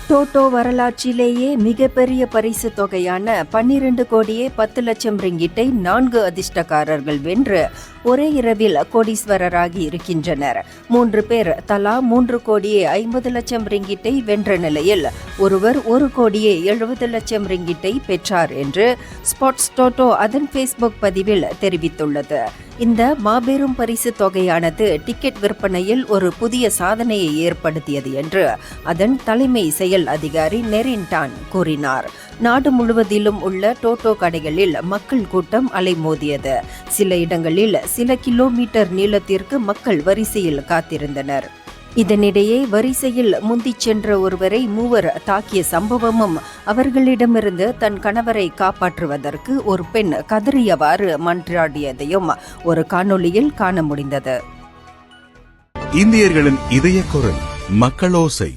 டோட்டோ வரலாற்றிலேயே மிகப்பெரிய பரிசு தொகையான 12 கோடியே 10 லட்சம் ரிங்கிட்டை 4 அதிர்ஷ்டக்காரர்கள் வென்று ஒரே இரவில் கோடீஸ்வரராகி இருக்கின்றனர். 3 பேர் தலா 3 கோடியே 50 லட்சம் ரிங்கிட்டை வென்ற நிலையில் ஒருவர் 1 கோடியே 70 லட்சம் ரிங்கிட்டை பெற்றார் என்று ஸ்பாட்ஸ் டோட்டோ அதன் ஃபேஸ்புக் பதிவில் தெரிவித்துள்ளது. இந்த மாபெரும் பரிசு தொகையானது டிக்கெட் விற்பனையில் ஒரு புதிய சாதனையை ஏற்படுத்தியது என்று அதன் தலைமை செயல் அதிகாரி நெரின் டான் கூறினார். நாடு முழுவதிலும் உள்ள டோட்டோ கடைகளில் மக்கள் கூட்டம் அலைமோதியது. சில இடங்களில் சில கிலோமீட்டர் நீளத்திற்கு மக்கள் வரிசையில் காத்திருந்தனர். இதனிடையே வரிசையில் முந்திச் சென்ற ஒருவரை மூவர் தாக்கிய சம்பவமும், அவர்களிடமிருந்து தன் கணவரை காப்பாற்றுவதற்கு ஒரு பெண் கதறியவாறு மன்றாடியதையும் ஒரு காணொளியில் காண முடிந்தது. இந்தியர்களின் இதய குரல் மக்களோசை.